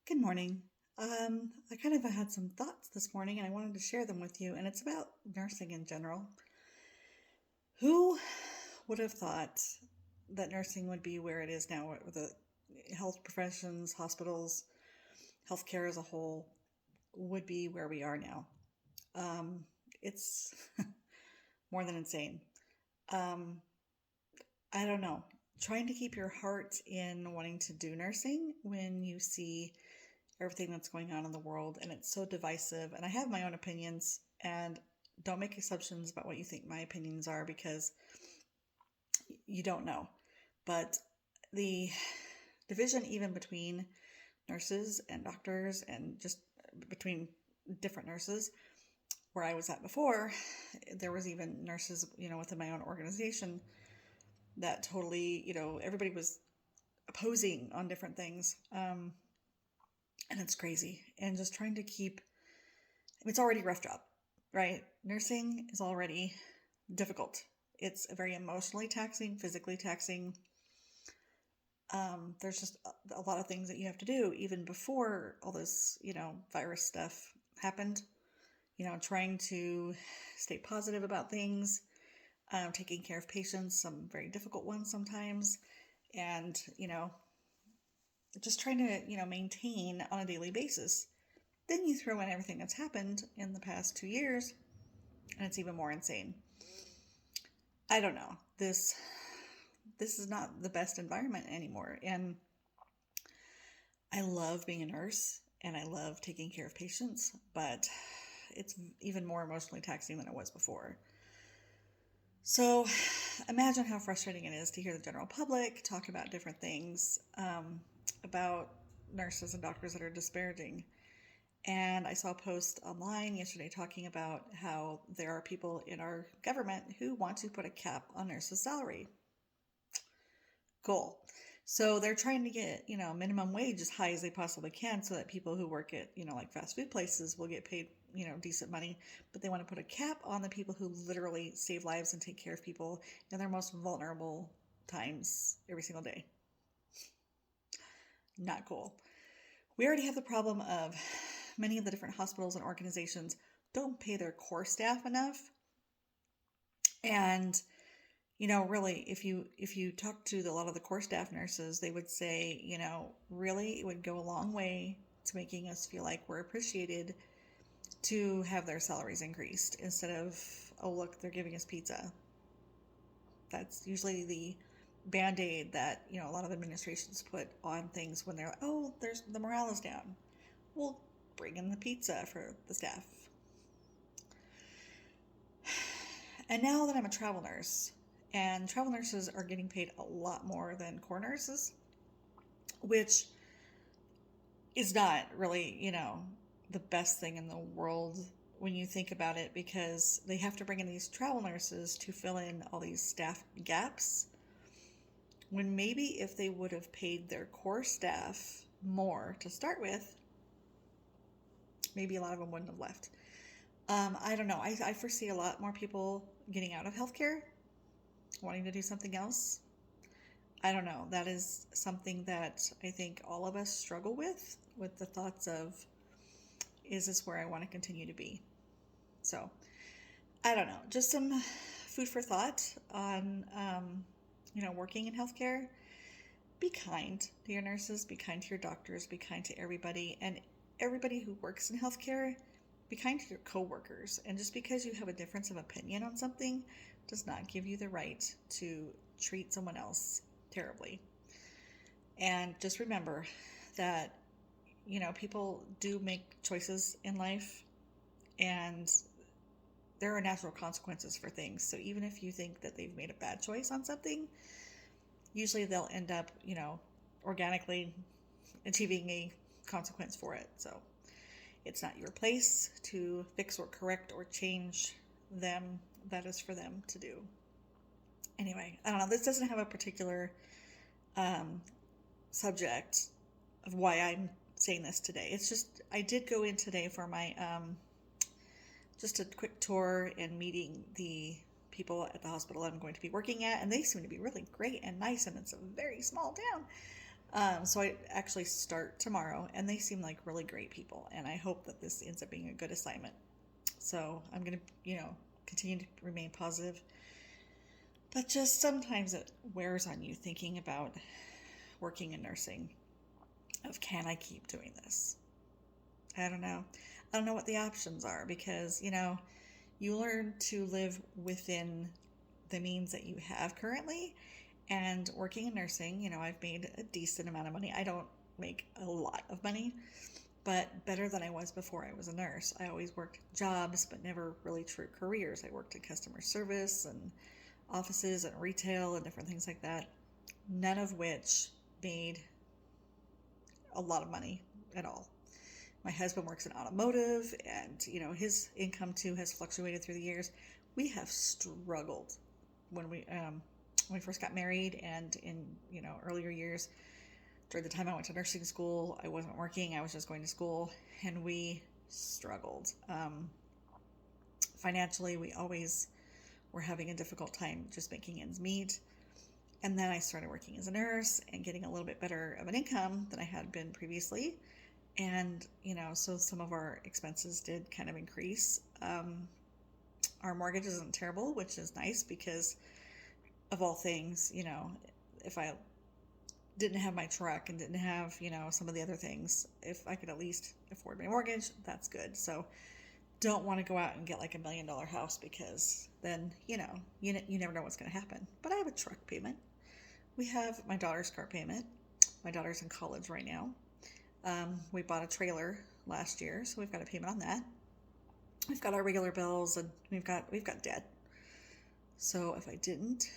Good morning. I kind of had some thoughts this morning and I wanted to share them with you, and it's about nursing in general. Who would have thought that nursing would be where it is now, where the health professions, hospitals, healthcare as a whole would be where we are now? Um, it's more than insane. Um, I don't know. Trying to keep your heart in wanting to do nursing when you see everything that's going on in the world and it's so divisive. And I have my own opinions, and don't make assumptions about what you think my opinions are because you don't know. But the division, even between nurses and doctors, and just between different nurses, where I was at before, there was even nurses, within my own organization that totally, everybody was opposing on different things. And it's crazy. And just trying to keep, it's already a rough job, right? Nursing is already difficult. It's very emotionally taxing, physically taxing. There's just a lot of things that you have to do even before all this, virus stuff happened. Trying to stay positive about things, taking care of patients, some very difficult ones sometimes, and, just trying to, maintain on a daily basis. Then you throw in everything that's happened in the past 2 years, and it's even more insane. I don't know. This is not the best environment anymore. And I love being a nurse and I love taking care of patients, but it's even more emotionally taxing than it was before. So imagine how frustrating it is to hear the general public talk about different things, about nurses and doctors that are disparaging. And I saw a post online yesterday talking about how there are people in our government who want to put a cap on nurses' salary. Cool. So they're trying to get, minimum wage as high as they possibly can so that people who work at, like fast food places will get paid, decent money. But they want to put a cap on the people who literally save lives and take care of people in their most vulnerable times every single day. Not cool. We already have the problem of many of the different hospitals and organizations don't pay their core staff enough. And really, if you talk to a lot of the core staff nurses, they would say, really, it would go a long way to making us feel like we're appreciated to have their salaries increased instead of, oh, look, they're giving us pizza. That's usually the band-aid that, a lot of administrations put on things when they're like, oh, there's the morale is down. We'll bring in the pizza for the staff. And now that I'm a travel nurse, and travel nurses are getting paid a lot more than core nurses, which is not really, the best thing in the world when you think about it, because they have to bring in these travel nurses to fill in all these staff gaps. When maybe if they would have paid their core staff more to start with, maybe a lot of them wouldn't have left. I don't know. I foresee a lot more people getting out of healthcare, wanting to do something else. I don't know. That is something that I think all of us struggle with the thoughts of, is this where I want to continue to be? So, I don't know. Just some food for thought on, working in healthcare. Be kind to your nurses, be kind to your doctors, be kind to everybody. And everybody who works in healthcare, be kind to your coworkers. And just because you have a difference of opinion on something does not give you the right to treat someone else terribly. And just remember that, people do make choices in life, and there are natural consequences for things. So even if you think that they've made a bad choice on something, usually they'll end up, organically achieving a consequence for it. So it's not your place to fix or correct or change them. That is for them to do. Anyway, I don't know. This doesn't have a particular um, subject of why I'm saying this today. It's just, I did go in today for my just a quick tour and meeting the people at the hospital I'm going to be working at, and they seem to be really great and nice, and it's a very small town. So I actually start tomorrow, and they seem like really great people, and I hope that this ends up being a good assignment. So I'm gonna, continue to remain positive, but just sometimes it wears on you thinking about working in nursing. Of can I keep doing this? I don't know. I don't know what the options are because you learn to live within the means that you have currently. And working in nursing, I've made a decent amount of money. I don't make a lot of money, but better than I was before I was a nurse. I always worked jobs, but never really true careers. I worked in customer service and offices and retail and different things like that, none of which made a lot of money at all. My husband works in automotive, and his income too has fluctuated through the years. We have struggled when we first got married, and in earlier years. During the time I went to nursing school, I wasn't working. I was just going to school, and we struggled financially. We always were having a difficult time just making ends meet. And then I started working as a nurse and getting a little bit better of an income than I had been previously. And, so some of our expenses did kind of increase. Our mortgage isn't terrible, which is nice because, of all things, if I didn't have my truck and didn't have, some of the other things, if I could at least afford my mortgage, that's good. So don't want to go out and get like $1 million house because then, you never know what's going to happen. But I have a truck payment. We have my daughter's car payment. My daughter's in college right now. We bought a trailer last year, so we've got a payment on that. We've got our regular bills, and we've got debt. So if I didn't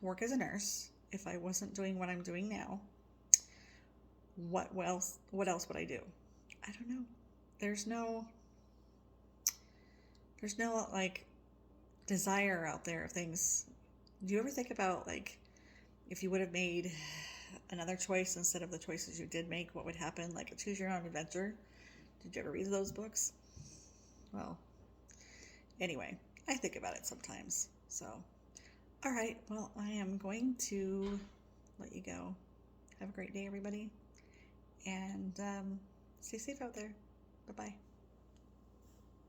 work as a nurse, if I wasn't doing what I'm doing now, what else would I do? I don't know. There's no like desire out there of things. Do you ever think about like if you would have made another choice instead of the choices you did make, what would happen? Like a choose your own adventure. Did you ever read those books? Well, anyway, I think about it sometimes. So, all right. Well, I am going to let you go. Have a great day, everybody. And stay safe out there. Bye-bye.